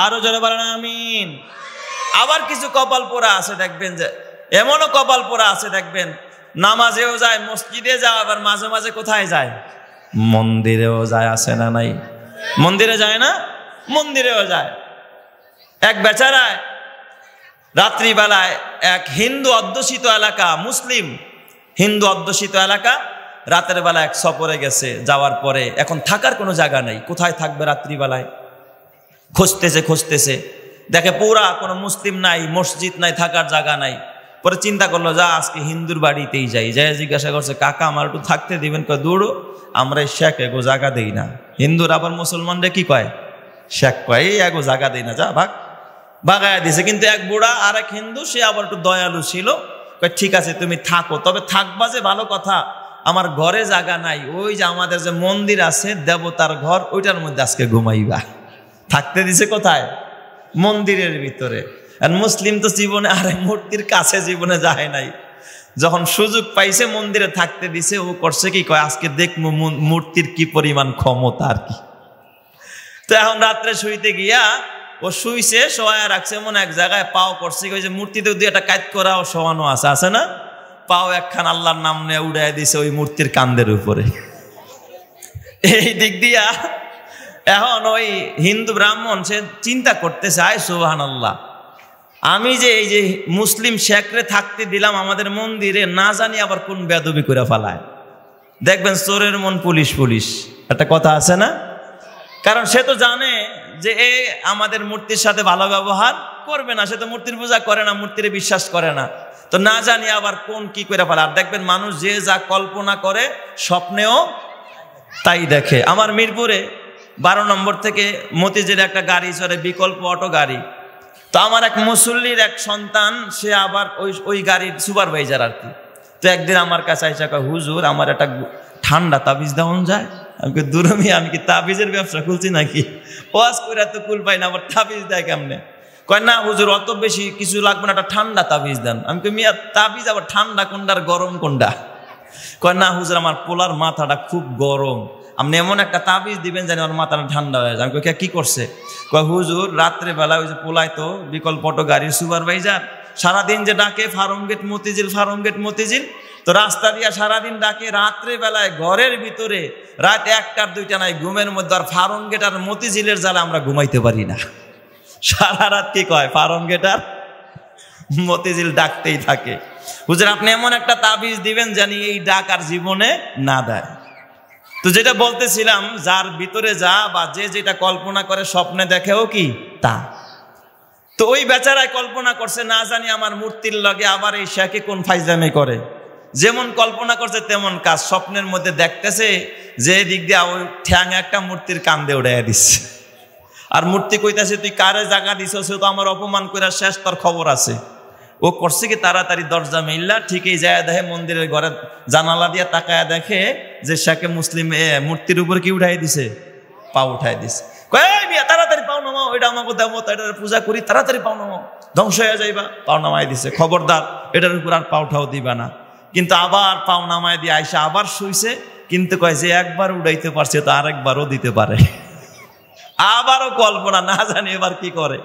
আরো জোরে বলেন আমিন। আবার কিছু কপাল পোড়া আছে দেখবেন, যে এমনও কপাল পোড়া আছে দেখবেন নামাজেও যায়, মসজিদে যায়, আবার মাঝে মাঝে কোথায় যায়? মন্দিরেও যায়। আছে না নাই? মন্দিরে যায় না? মন্দিরেও যায়। এক বেচারায় রাত্রিবেলায় এক হিন্দু অধ্যুষিত এলাকা, মুসলিম হিন্দু অধ্যুষিত এলাকা, রাতের বেলা এক সফরে গেছে। যাওয়ার পরে এখন থাকার কোনো জায়গা নাই, কোথায় থাকবে রাত্রিবেলায়? খুঁজতেছে খুঁজতেছে, দেখে পুরা কোনো মুসলিম নাই, মসজিদ নাই, থাকার জায়গা নাই। পরে চিন্তা করলো যা আজকে হিন্দুর বাড়িতেই যাই, যাই জিজ্ঞাসা করছে কাকা আমার একটু থাকতে দিবেন? কয় দৌড়ো, আমরা শেখ এগো জায়গা দেই না। হিন্দুর আবার মুসলমানরা কি কয়? শেখ কয়, এই এগো জায়গা দেই না, যা ভাগ। বাগায় দিছে। কিন্তু এক বুড়া আর এক হিন্দু, সে আবার একটু দয়ালু ছিল, কয় ঠিক আছে তুমি থাকো, তবে থাকবা যে ভালো কথা, আমার ঘরে জায়গা নাই, ওই যে আমাদের যে মন্দির আছে দেবতার ঘর, ওইটার মধ্যে আজকে ঘুমাইবা। থাকতে দিছে কোথায়? মন্দিরের ভিতরে। আর মুসলিম তো জীবনে আরে মূর্তির কাছে জীবনে যায় নাই, যখন সুযোগ পাইছে মন্দিরে থাকতে দিছে, ও করছে কি কয় আজকে দেখবো মূর্তির কি পরিমাণ ক্ষমতা আর কি। তো এখন রাত্রে শুইতে গিয়া ও শুইছে, শোয়া রাখছে এমন এক জায়গায়, পাও করছে ওই যে মূর্তিতে দুই একটা কাজ করা ও শোয়ানো আছে না, পাও একখান আল্লাহর নাম নিয়ে উড়াই দিছে ওই মূর্তির কান্দের উপরে। এই দিক দিয়া এখন ওই হিন্দু ব্রাহ্মণ সে চিন্তা করতেছে, আয় সুবহানাল্লাহ, আমি যে এই যে মুসলিম শেখরে থাকতে দিলাম আমাদের মন্দিরে, না জানি আবার কোন বেদবি করে ফেলায়। দেখবেন চোরের মন পুলিশ পুলিশ, একটা কথা আছে না? কারণ সে তো জানে যে এ আমাদের মূর্তির সাথে ভালো ব্যবহার করবে না, সে তো মূর্তির পূজা করে না, মূর্তির বিশ্বাস করে না, তো না জানি আবার কোন কি করে ফেলে। আর দেখবেন মানুষ যে যা কল্পনা করে স্বপ্নেও তাই দেখে। আমার মিরপুরে 12 নম্বর থেকে মতিঝিলে একটা গাড়ি চড়ে, বিকল্প অটো গাড়ি। তো আমার এক মুসল্লির এক সন্তান, সে আবার ওই গাড়ির সুপারভাইজার আর কি। তো একদিন আমার কাছে আইসা কয়, হুজুর আমার একটা ঠান্ডা তাবিজ দেওয়া যায়। আমি দূরমি, আমি কি তাবিজের ব্যবসা খুলছি নাকি? ওয়াজ করে তো কুল পাই না, আবার তাবিজ দেয় কেমনে? কয় না হুজুর অত বেশি কিছু লাগবে না, একটা ঠান্ডা তাবিজ দেন। আমি কই মিয়া তাবিজ আবার ঠান্ডা কোনটা আর গরম কোনটা? কয় না হুজুর আমার পোলার মাথাটা খুব গরম, আপনি এমন একটা তাবিজ দিবেন জানি আমার মাথাটা ঠান্ডা হয়ে যায়। আমি কই কি করছে? কয় হুজুর রাত্রে বেলা ওই যে পোলায় তো বিকল্প অটো গাড়ির সুপারভাইজার, সারাদিন যে ডাকে ফার্মগেট মতিঝিল ফার্মগেট মতিঝিল, তো রাস্তা দিয়া সারাদিন ডাকে, রাত্রে বেলায় ঘরের ভিতরে রাত 1টা 2টা নাই ঘুমের মধ্যে, আর ফার্মগেট আর মতিঝিলের জ্বালা আমরা ঘুমাইতে পারি না। সারা রাত কি কয় ফার্মগেট আর মতিঝিল ডাকতেই থাকে। হুজুর আপনি এমন একটা তাবিজ দিবেন জানি এই ডাক আর জীবনে না দেয়। তো যেটা বলতেছিলাম, যার ভিতরে যা বা যে যেটা কল্পনা করে স্বপ্নে দেখেও কি তা। তো ওই বেচারায় কল্পনা করছে না জানি আমার মূর্তির লগে আবার এই শেখে কোন ফাইজলামি করে, যেমন কল্পনা করছে তেমন কাজ। স্বপ্নের মধ্যে দেখতেছে যে দিক দিয়ে ওই ঠ্যাং একটা মূর্তির কান্দে উড়াইয়া দিচ্ছে, আর মূর্তি কইতাছে তুই কারে জায়গা দিছ, সে তো আমার অপমান করে শেষ, তোর খবর আছে। ও করছে কি তাড়াতাড়ি দরজা মিললা, ঠিকই যায় দেখে মন্দিরের ঘরে জানালা দিয়ে তাকায়া দেখে যে শেখে মুসলিম মূর্তির উপরে কি উঠাই দিছে, পা উঠাই দিছে। তাড়াতাড়ি পাও নামাও, এটা আমাকে দেবতা, এটার পূজা করি, তাড়াতাড়ি পাও নামাও, ধ্বংস হয়ে যাইবা। পাও নামাই দিছে, খবরদার এটার উপর আর পাউঠাও দিবা না। কিন্তু আবার পাও নামাই দিয়ে আইসা আবার শুইছে, কিন্তু কয় যে একবার উড়াইতে পারছে তো আরেকবারও দিতে পারে। আবারও কল্পনা, না জানি এবার কি করে।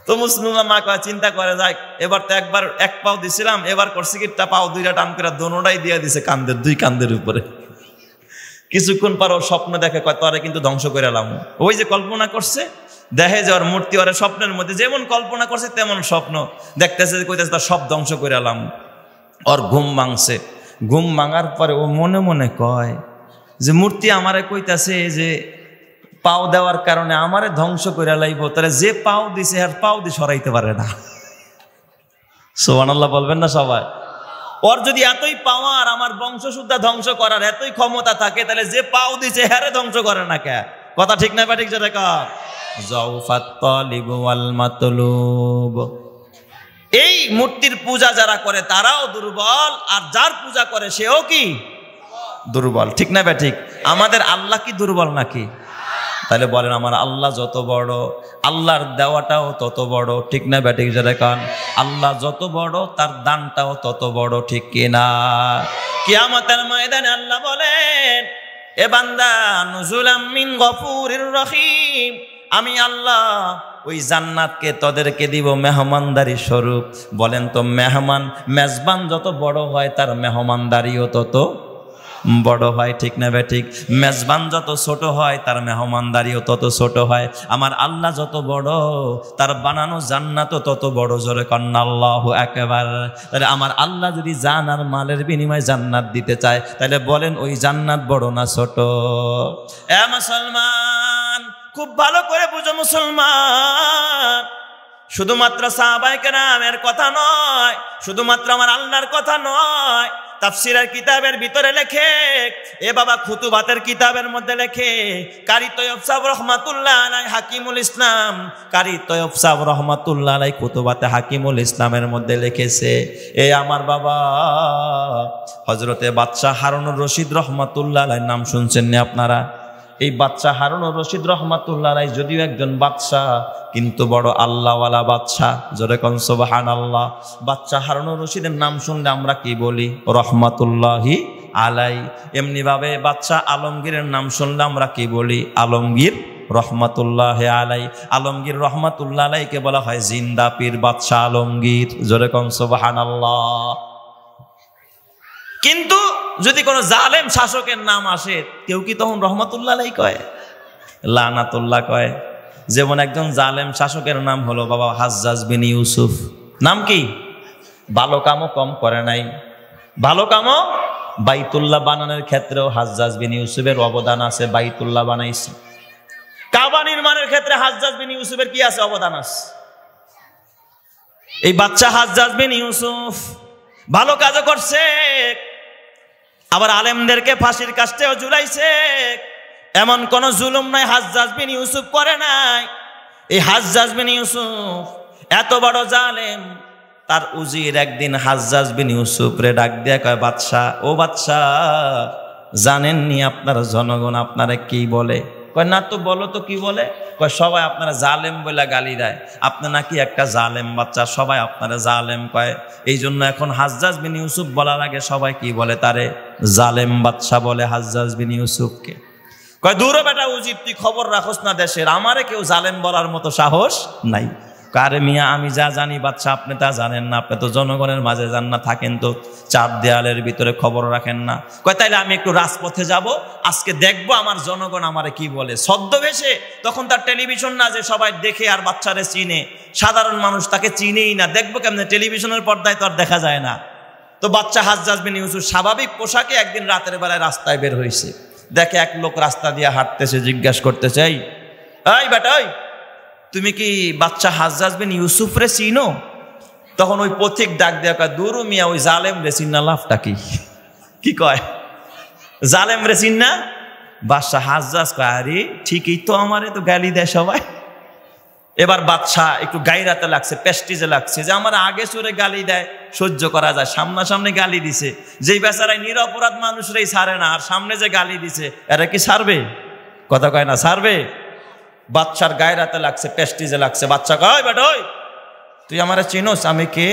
তো মুসলিমা মা কয় চিন্তা করে যায়, এবার তো একবার এক পাও দিছিলাম, এবার করছি কি পাও 2টা টান করে দোনোটাই দিয়ে দিছে কান্দের, 2 কান্দের উপরে। কিছুক্ষণ পর ওর স্বপ্ন দেখে, কয় তোরে কিন্তু ধ্বংস করে এলাম। ওই যে কল্পনা করছে, দেখে যে ওর মূর্তি ওর স্বপ্নের মধ্যে যেমন কল্পনা করছে তেমন স্বপ্ন দেখতেছে, কইতেছে তার সব ধ্বংস করে এলাম। ওর ঘুম ভাঙছে, ঘুম ভাঙার পরে ও মনে মনে কয় যে মূর্তি আমারে কইতাছে যে পাও দেওয়ার কারণে আমারে ধ্বংস করে লাইব, তাহলে যে পাও দিছে আর পাও দিয়ে সরাইতে পারে না। সুবহানাল্লাহ বলবেন না সবাই? ওর যদি এতই পাওয়ার, আমার বংশ শুদ্ধা ধ্বংস করার এতই ক্ষমতা থাকে, তাহলে যে পাও দিছে হ্যারে ধ্বংস করে না কে? কথা ঠিক না ঠিক যেটা কা জাউফাত তালিবু ওয়াল মাতলুব। এই মূর্তির পূজা যারা করে তারাও দুর্বল, আর যার পূজা করে সেও কি দুর্বল। ঠিক না ঠিক? আমাদের আল্লাহ কি দুর্বল নাকি? তাহলে বলেন আমার আল্লাহ যত বড়, আল্লাহর দেওয়াটাও তত বড়। ঠিক না ব্যাটিক যারা কান? আল্লাহ যত বড় তার দানটাও তত বড়। ঠিক কিনা? কিয়ামতের ময়দানে আল্লাহ বলেন, এ বান্দা নুজুলাম মিন গফুরির রহিম, আমি আল্লাহ ওই জান্নাতকে তোদেরকে দিব মেহমানদারি স্বরূপ। বলেন তো মেহমান, মেজবান যত বড় হয় তার মেহমানদারিও তত বড় হয়। ঠিক না ঠিক? মেজবান যত ছোট হয় তার মেহমানদারিও তত ছোট হয়। আমার আল্লাহ যত বড় তার বানানো জান্নাতও তত বড়। জোরে কন্না আল্লাহু আকবার। তাহলে আমার আল্লাহ যদি জান আর মালের বিনিময়ে জান্নাত দিতে চায়, তাহলে বলেন ওই জান্নাত বড় না ছোট? এ মুসলমান, খুব ভালো করে বুঝো মুসলমান, শুধুমাত্র সাহাবায়ে কেরামের কথা নয়, শুধুমাত্র আমার আল্লাহর কথা নয়, তাফসীরের কিতাবের ভিতরে লেখে, এ বাবা খুতুবাতের কিতাবের মধ্যে লেখে, কারি তৈয়ব সাহেব রহমাতুল্লাহ আলাইহি হাকিমুল ইসলাম, কারি তৈয়ব সাহেব রহমাতুল্লাহ আলাইহি খুতুবাতে হাকিমুল ইসলামের মধ্যে লিখেছে, এ আমার বাবা হযরতে বাদশাহ হারুনুর রশিদ রহমাতুল্লাহ আলাইহির নাম শুনছেন না আপনারা? এই বাদশাহ হারুনুর রশিদ রহমাতুল্লাহ আলাইহি যদিও একজন বাদশাহ, কিন্তু বড় আল্লাহওয়ালা বাদশাহ, জোরে কোন সুবহানাল্লাহ। বাদশাহ হারুনুর রশিদের নাম শুনলে আমরা কি বলি? রহমাতুল্লাহি আলাইহি। এমনি ভাবে বাদশাহ আলমগীরের নাম শুনলে আমরা কি বলি? আলমগীর রহমাতুল্লাহি আলাইহি। আলমগীর রহমাতুল্লাহ আলাইহিকে বলা হয় জিন্দা পীর বাদশাহ আলমগীর, জোরে কোন সুবহানাল্লাহ। কিন্তু যদি কোনো জালেম শাসকের নাম আসে, কেউ কি তখন রহমাতুল্লাহ আলাইহি কয়? লানাতুল্লাহ কয়। যেমন একজন জালেম শাসকের নাম হলো বাবা হাজ্জাজ বিন ইউসুফ। নাম কি? ভালো কামও কম করে নাই, ভালো কামও বাইতুল্লাহ বানানোর ক্ষেত্রেও হাজ্জাজ বিন ইউসুফের অবদান আছে, বাইতুল্লাহ বানাইছে। কাবা নির্মাণের ক্ষেত্রে হাজ্জাজ বিন ইউসুফের কি আছে? অবদান আছে। এই বাচ্চা হাজ্জাজ বিন ইউসুফ ভালো কাজও করছে, আবার আলেমদেরকে ফাঁসির কাস্টেও ঝুলাইছে। এমন কোন জুলুম নাই হাজ্জাজ বিন ইউসুফ করে নাই। এই হাজ্জাজ বিন ইউসুফ এত বড় জালেম, তার উজির একদিন হাজ্জাজ বিন ইউসুফ রে ডাক দিয়া কয়, বাদশাহ, ও বাদশাহ, জানেননি আপনার জনগণ আপনারা কি বলে? কয় না তো, বলো তো কি বলে? কয় সবাই আপনারা জালেম বলে গালি দেয়, আপনি নাকি একটা জালেম বাচ্চা, সবাই আপনারা জালেম কয়। এই জন্য এখন হাজ্জাজ বিন ইউসুফ বলার আগে সবাই কি বলে? তারে জালেম বাদশা বলে হাজ্জাজ বিন ইউসুফকে। কয় দূর বেটা উজির, তুই খবর রাখোস না দেশের, আমারে কেউ জালেম বলার মতো সাহস নাই। কারে মিয়া, আমি যা জানি বাদশা আপনি তা জানেন না, আপনি তো জনগণের মাঝে যান না, থাকেন তো চার দেয়ালের ভিতরে, খবর রাখেন না। কয় তাইলে আমি একটু রাজপথে যাব, আজকে দেখবো আমার জনগণ আমারে কি বলে। ছদ্মবেশে, তখন তার টেলিভিশন না যে সবাই দেখে আর বাচ্চারে চিনে, সাধারণ মানুষ তাকে চিনেই না, দেখবো কেমনে? টেলিভিশনের পর্দায় তো আর দেখা যায় না। তো বাচ্চা হাজ্জাজ বিন ইউসুফ স্বাভাবিক পোশাকে একদিন রাতের বেলায় রাস্তায় বের হয়েছে, দেখে এক লোক রাস্তা দিয়ে হাঁটতেছে, জিজ্ঞাসা করতেছে, এই বেটা, ওই তুমি কি বাচ্চা হাজ্জাজ বিন ইউসুফ রে চিনো? তখন ওই পথিক ডাক দেয়া কয়, দূর মিয়া, ওই জালেম রে চিন্না লাভটা কি? কি কয়? জালেম রে চিন্না? বাদশাহ হাজ্জাজ কয়, আরে ঠিকই তো, আমারে তো গালি দেয় সবাই। এবার বাদশাহ একটু গাইরাতে লাগছে, পেস্টিজে লাগছে, যে আমার আগে সুরে গালি দেয় সহ্য করা যায়, সামনাসামনি গালি দিছে, যেই বেচারাই নিরপরাধ মানুষরাই ছাড়ে না, আর সামনে যে গালি দিছে এরা কি ছাড়বে? কথা কয় না, ছাড়বে? বাচ্চার গায়রাতে লাগছে, পেস্টিজে লাগছে। বাচ্চা কয়, বেটা, ওই তুই আমারে চিনোস? আমি কে?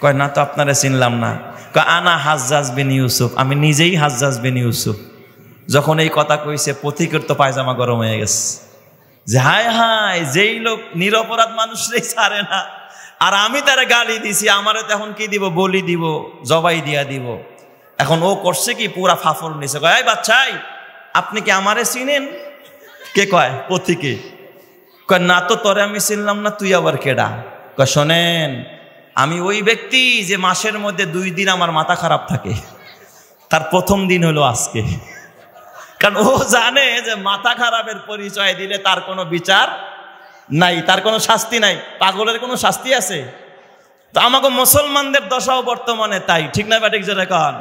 কয় না তো, আপনারা চিনলাম না। কয় আনা হাজ্জাজ বিন ইউসুফ, আমি নিজেই হাজ্জাজ বিন ইউসুফ। যখন এই কথা কইছে, পথিকের তো পায়জামা গরম হয়ে গেছে, যে হায় হায়, যেই লোক নিরপরাধ মানুষরাই ছাড়ে না, আর আমি তারা গালি দিছি, আমারে তো এখন কি দিব? বলি দিব, জবাই দিয়া দিব। এখন ও করছে কি? পুরা ফাফর নিছে। কয়, এই বাচ্চাই, আপনি কি আমারে চিনেন? কে কয়? পথিকে। কয় না তো, তোরে আমি চিনলাম না, তুই আবার কেডা? কয় শোনেন, আমি ওই ব্যক্তি যে মাসের মধ্যে 2 দিন আমার মাথা খারাপ থাকে, তার প্রথম দিন হলো আজকে। কারণ ও জানে যে মাথা খারাপের পরিচয় দিলে তার কোনো বিচার নাই, তার কোনো শাস্তি নাই। পাগলের কোনো শাস্তি আছে? তো আমাকে মুসলমানদের দশাও বর্তমানে তাই, ঠিক না ব্যাটিক? যেটা কন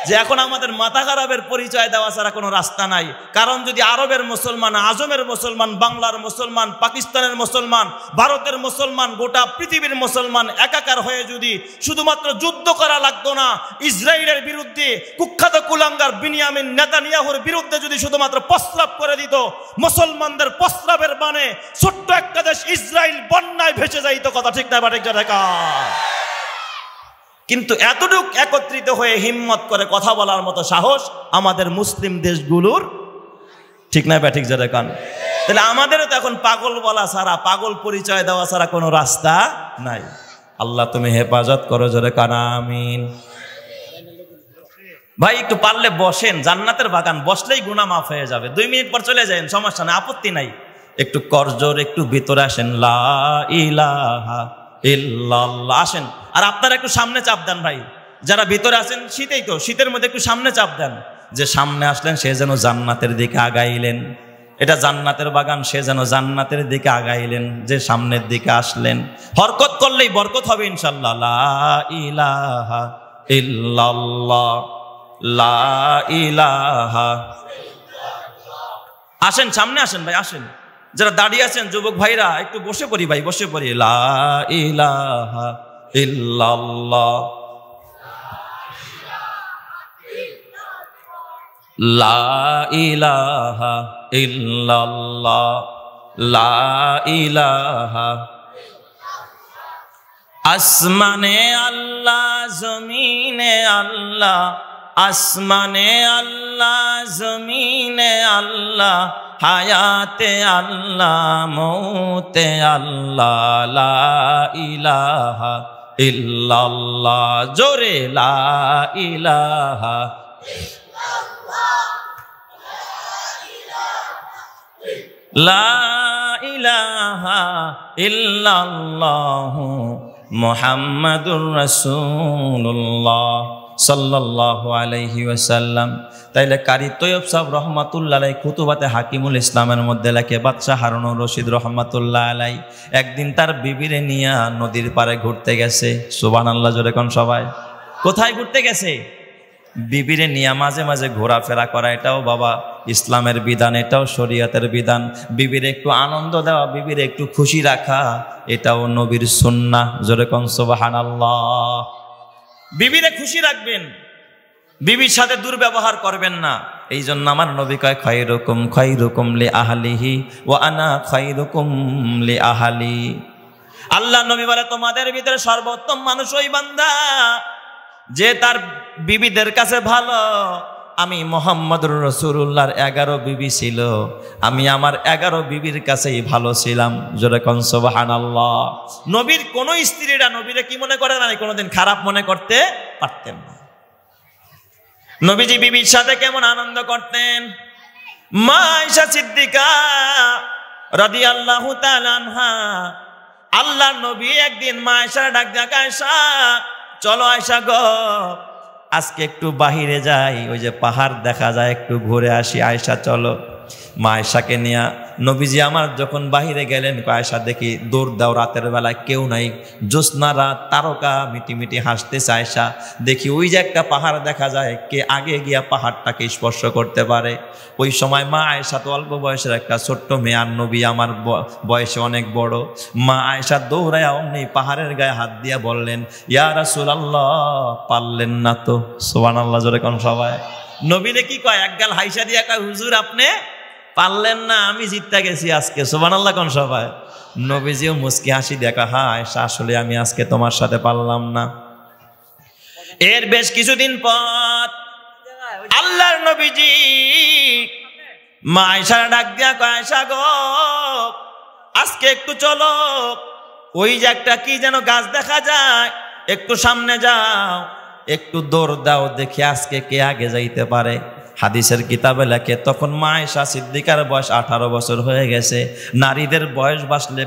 যে এখন আমাদের মাথা খারাপের পরিচয় দেওয়া ছাড়া কোনো রাস্তা নাই। কারণ যদি আরবের মুসলমান, আজমের মুসলমান, বাংলার মুসলমান, পাকিস্তানের মুসলমান, ভারতের মুসলমান, গোটা পৃথিবীর মুসলমান একাকার হয়ে যদি শুধুমাত্র যুদ্ধ করা লাগতো না, ইসরায়েলের বিরুদ্ধে কুখ্যাত কুলাঙ্গার বিনিয়ামিন নেতানিয়াহুর বিরুদ্ধে যদি শুধুমাত্র প্রস্রাব করে দিত, মুসলমানদের প্রস্রাবের মানে ছোট্ট একটা দেশ ইসরায়েল বন্যায় ভেসে যাইত। কথা ঠিক না ব্যাটিক? যেটা কিন্তু এতটুক একত্রিত হয়ে হিম্মত করে কথা বলার মতো সাহস আমাদের মুসলিম দেশগুলোর, ঠিক না ব্যাঠিক? যেটা কান। তাহলে আমাদেরও তো এখন পাগল বলা ছাড়া, পাগল পরিচয় দেওয়া ছাড়া কোনো রাস্তা নাই। আল্লাহ তুমি হেফাজত করো, জোরে কান আমিন। ভাই একটু পারলে বসেন, জান্নাতের বাগান, বসলেই গুনাহ মাফ হয়ে যাবে। 2 মিনিট পর চলে যাবেন, সমস্যা নাই, আপত্তি নাই। একটু করজোর, একটু ভিতরে আসেন, লা ইলাহা ইল্লাল্লাহ, আসেন। আর আপনারা একটু সামনে চাপ দেন ভাই, যারা ভিতরে আছেন, শীতেই তো, শীতের মধ্যে একটু সামনে চাপ দেন, যে সামনে আসলেন সে যেন জান্নাতের দিকে আগাইলেন। এটা জান্নাতের বাগান, সে যেন জান্নাতের দিকে আগাইলেন, যে সামনের দিকে আসলেন। হরকত করলেই বরকত হবে ইনশাআল্লাহ। লা ইলাহা ইল্লাল্লাহ, লা ইলাহা। আসেন সামনে আসেন ভাই, আসেন। যারা দাঁড়িয়ে আছেন যুবক ভাইরা একটু বসে পড়ি ভাই, বসে পড়ি। লা ইলাহা ইল্লাল্লাহ, লা ইলাহা ইল্লাল্লাহ, লা ইলাহা। আসমানে আল্লাহ, জমিনে আল্লাহ, আসমানে আল্লাহ, জমিনে আল্লাহ, হায়াতে আল্লাহ, মৌতে আল্লাহ, লা ইলাহা ইল্লাল্লাহ। জোরে লা ইলাহা। লা ইলাহা ইল্লাল্লাহু মুহাম্মাদুর রাসূলুল্লাহ সাল্লাল্লাহু আলাইহি ওয়াসাল্লাম। তাইলে কারি তৈয়ব সাহেব রহমাতুল্লাহ আলাই কুতুবাতে হাকিমুল ইসলামের মধ্যে লেখে, বাদশাহ হারুনুর রশিদ রহমাতুল্লাহ আলাই একদিন তার বিবিরে নিয়ে নদীর পাড়ে ঘুরতে গেছে। সুবহানাল্লাহ, জোরে কোন সবাই। কোথায় ঘুরতে গেছে? বিবিরে নিয়ে মাঝে মাঝে ঘোরাফেরা করা, এটাও বাবা ইসলামের বিধান, এটাও শরীয়তের বিধান। বিবির একটু আনন্দ দেওয়া, বিবির একটু খুশি রাখা, এটাও নবীর সুন্নাহ। জোরে কোন সুবহানাল্লাহ। বিবিরে খুশি রাখবেন, বিবির সাথে দুর্ব্যবহার করবেন না। এই জন্য আমার নবী কয়, খায়রুকুম খায়রুকুম লি আহলিহি ওয়া আনা খায়রুকুম লি আহলি। আল্লাহ নবী বলে, তোমাদের ভিতরে সর্বোত্তম মানুষ ওই বান্দা যে তার বিবিদের কাছে ভালো। আমি মুহাম্মদুর রাসূলুল্লাহর 11 বিবি ছিল, আমি আমার 11 বিবির কাছেই ভালো ছিলাম। জোরে কোন সুবহানাল্লাহ। নবীর কোন স্ত্রীরা নবীরে কি মনে করে না, কোনোদিন খারাপ মনে করতে পারতেন না। নবীজি বিবির সাথে কেমন আনন্দ করতেন। মা আয়েশা সিদ্দিকা রাদিয়াল্লাহু তাআলা আনহা, আল্লাহর নবী একদিন মা আয়েশার ডাক দেয়া, আয়েশা চলো আয়েশা গো, আজকে একটু বাহিরে যাই, ওই যে পাহাড় দেখা যায়, একটু ঘুরে আসি। আয়েশা চলো। মা আয়েশাকে নিয়ে নবীজি আমার যখন বাহিরে গেলেন, আয়েশা দেখি দৌড় দাও, রাতের বেলায় কেউ নাই, জ্যোৎস্না রাত, তারকা মিটিমিটি হাসতেছে। আয়েশা দেখি ওই যে একটা পাহাড় দেখা যায়, কে আগে গিয়া পাহাড়টাকে স্পর্শ করতে পারে। ওই সময় মা আয়েশা তো অল্প বয়সের একটা ছোট্ট মেয়ে, আর নবী আমার বয়সে অনেক বড়। মা আয়েশা দৌড়ায় অমনি পাহাড়ের গায়ে হাত দিয়া বললেন, ইয়া রাসূলুল্লাহ, পারলেন না তো। সুবহানাল্লাহ, জোরে কোন সবাই। নবীরে কি কয়, একগাল হাইসা দিয়া কয়, হুজুর আপনি পারলেন না, আমি জিততে গেছি আজকে। সুবহানাল্লাহ কোন সবাই। নবীজিও মুস্কি হাসি দেখা, হ্যাঁ আয়েশা আসলে আমি আজকে তোমার সাথে পারলাম না। এর বেশ কিছুদিন পর আল্লাহর নবীজি মা আয়েশার ডাক দিয়া কয়, আয়েশা গো আজকে একটু চলো, ওই যে একটা কি যেন গাছ দেখা যায়, একটু সামনে যাও, একটু দৌড় দাও, দেখি আজকে কে আগে যাইতে পারে। হাদিসের কিতাবে লেখে, তখন মা আয়েশা সিদ্দিকার বয়স 18 বছর হয়ে গেছে। নারীদের বয়স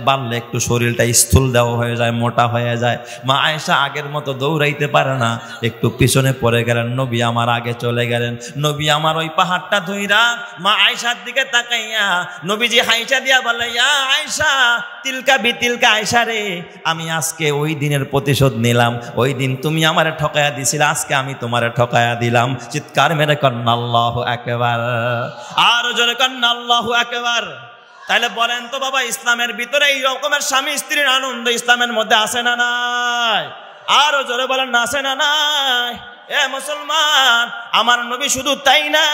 বাড়লে একটু শরীরটা স্থূল দেওয়া হয়ে যায়, মোটা হয়ে যায়। মা আয়েশা আগের মতো দৌড়াইতে পারে না, একটু পিছনে পড়ে গেলেন। নবী আমার আগে চলে গেলেন। নবী আমার ওই পাহাড়টা ধইরা মা আয়েশার দিকে তাকাইয়া নবীজি হাইসা দিয়া বলে, ইয়া আয়েশা তিলকা বিতিলকা, আয়েশা রে আমি আজকে ওই দিনের প্রতিশোধ নিলাম। ওই দিন তুমি আমারে ঠকায়া দিছিলে, আজকে আমি তোমারে ঠকায়া দিলাম। চিৎকার মেরে কন্যা আল্লাহু আকবার। আর জোরে কন্যা আল্লাহু আকবার। তাহলে বলেন তো বাবা, ইসলামের ভিতরে এই রকমের স্বামী স্ত্রীর আনন্দ ইসলামের মধ্যে আছে না নাই? আরো জোরে বলেন না, আছে না নাই? এ মুসলমান, আমার নবী শুধু তাই না,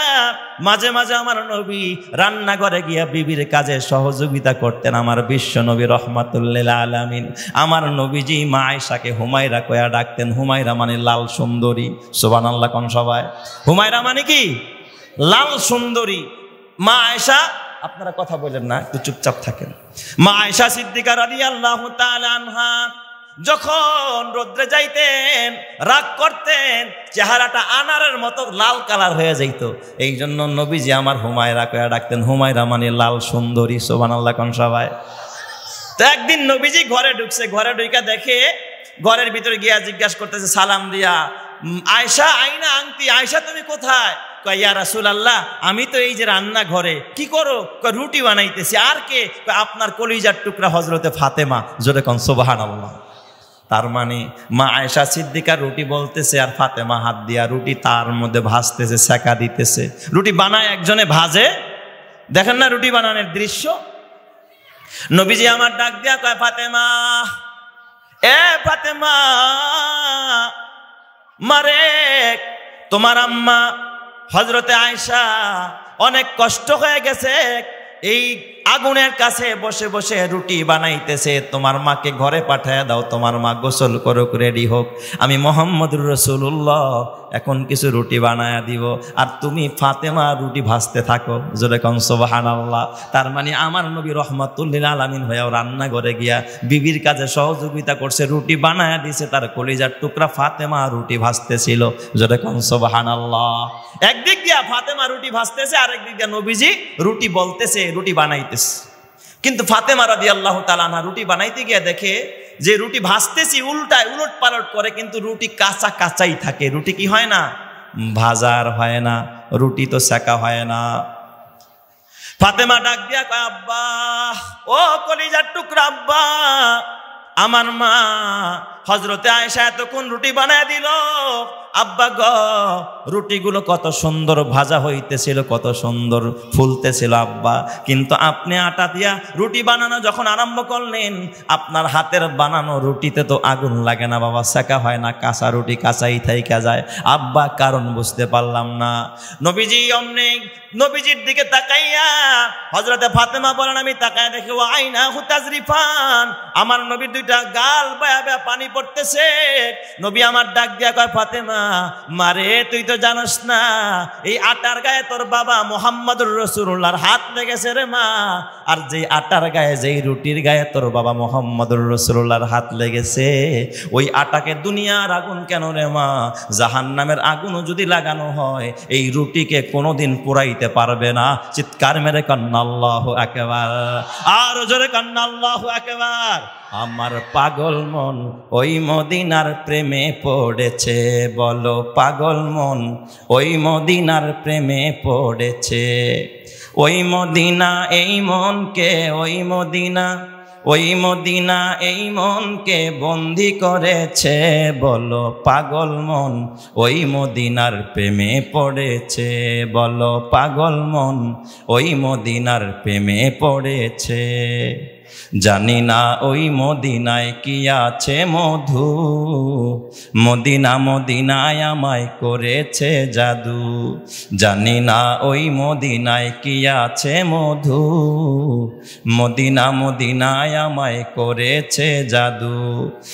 মাঝে মাঝে আমার নবী রান্নাঘরে গিয়া বিবির কাজে সহযোগিতা করতেন। আমার বিশ্ব নবী রহমাতুল্লিল আলামিন, আমার নবীজি মা আয়েশাকে হুমায়রা কয়া ডাকতেন। হুমায়রা মানে লাল সুন্দরী। সুবহানাল্লাহ কোন সবাই। হুমায়রা মানে কি? লাল সুন্দরী। মা আয়েশা, আপনারা কথা বলেন না, একটু চুপচাপ থাকেন। মা আয়েশা সিদ্দিকা রাদিয়াল্লাহু তাআলা আনহা যখন রোদ্রে যাইতেন, রাগ করতেন, চেহারাটা আনারের মতো লাল কালার হয়ে যাইত। এই জন্য নবীজি আমার হুমায়রা কয়া ডাকতেন। হুমায়রা মানে লাল সুন্দরী। সুবহানাল্লাহ কোন সবাই। তো একদিন নবীজি ঘরে ঢুকছে, ঘরে ঢুকা দেখে ঘরের ভিতরে গিয়া জিজ্ঞাসা করতেছে সালাম দিয়া, আয়েশা আইনা আংটি, আয়েশা তুমি কোথায়? কয় ইয়া রাসূলুল্লাহ আমি তো এই যে রান্না ঘরে। কি করো? কয় রুটি বানাইতেছি। আর কে? কয় আপনার কলিজার টুকরা হযরতে ফাতেমা। জোরে কোন সুবহানাল্লাহ। তার মানে মা আয়েশা সিদ্দিকা রুটি বলতেছে আর ফাতেমা হাত দিয়া রুটি তার মধ্যে ভাজতেছে, সেকা দিতেছে। রুটি বানায় একজনে ভাজে, দেখেন না রুটি বানানোর দৃশ্য। নবীজি আমার ডাক দিয়া কয় ফাতেমা, এ ফাতেমা মারে, তোমার আম্মা হযরতে আয়েশা অনেক কষ্ট হয়ে গেছে, এই আগুনের কাছে বসে বসে রুটি বানাইতেছে, তোমার মাকে ঘরে পাঠায় দাও, তোমার মা গোসল করুক, রেডি হোক, আমি মুহাম্মদুর রাসূলুল্লাহ এখন কিছু রুটি বানায়া দিব, আর তুমি ফাতেমা রুটি ভাজতে থাকো। জোরে কোন সুবহানাল্লাহ। তার মানে আমার নবী রহমাতুল লিল আলামিন হয়েও রান্নাঘরে গিয়া বিবির কাজে সহযোগিতা করছে, রুটি বানায়া দিছে, তার কলিজার টুকরা ফাতেমা রুটি ভাজতেছিল। জোরে কোন সুবহানাল্লাহ। একদিক দিয়া ফাতেমা রুটি ভাজতেছে, আরেক দিক দিয়া নবীজি রুটি বলতেছে, রুটি বানাইতেছে। কিন্তু ফাতেমা রাদিয়াল্লাহু তাআলা আনহা রুটি বানাইতে গিয়ে দেখে যে রুটি ভাজতেছি উল্টায় উলট পালট করে, কিন্তু রুটি কাঁচা কাঁচাই থাকে, রুটি কি হয় না? ভাজার হয় না, রুটি তো সেকা হয় না। ফাতেমা ডাক দিয়া কয় আব্বা, ও কলিজার টুকরা আব্বা, আমার মা হযরতে আয়েশা এতক্ষণ রুটি বানায় দিল, আব্বা গো রুটিগুলো কত সুন্দর ভাজা হইতেছিল, কত সুন্দর ফুলতেছিল আব্বা, কিন্তু আপনি আটা দিয়া রুটি বানানো যখন আরম্ভ করলেন, আপনার হাতের বানানো রুটিতে তো আগুন লাগে না বাবা, সেকা হয় না, কাঁচা রুটি কাঁচাই থাইকা যায়। আব্বা কারণ বুঝতে পারলাম না। নবীজি অমনি নবীজির দিকে তাকাইয়া হযরতে ফাতেমা বলেন, আমি তাকায় দেখি ও আইনা হুতাজরিফান, আমার নবীর দুইটা গাল বয়া বয়া পানি পড়তেছে। নবী আমার ডাক দিয়া কয় ফাতেমা মারে, তুই তো জানোস না এই আটার গায়ে তোর বাবা মুহাম্মদুর রাসূলুল্লাহর হাত লেগেছে রে মা, আর যেই আটার গায়ে, যেই রুটির গায়ে তোর বাবা মুহাম্মদুর রাসূলুল্লাহর হাত লেগেছে, ওই আটাকে দুনিয়ার আগুন কেন রে মা, জাহান্নামের আগুনও যদি লাগানো হয় এই রুটিকে কোনোদিন পুরাইতে পারবে না। চিৎকার মেরে কান্না আল্লাহু আকবার, আর জোরে কান্না আল্লাহু আকবার। আমার পাগল মন ওই মদিনার প্রেমে পড়েছে, বলো পাগল মন ওই মদিনার প্রেমে পড়েছে। ওই মদিনা এই মনকে, ওই মদিনা, ওই মদিনা এই মনকে বন্দি করেছে, বলো পাগল মন ওই মদিনার প্রেমে পড়েছে, বলো পাগল মন ওই মদিনার প্রেমে পড়েছে। জানি না ওই মদিনায় কি আছে মধু, মদিনা মদিনায় আমায় করেছে জাদু, জানি না ওই মদিনায় কি আছে মধু, মদিনা মদিনায় আমায় করেছে জাদু।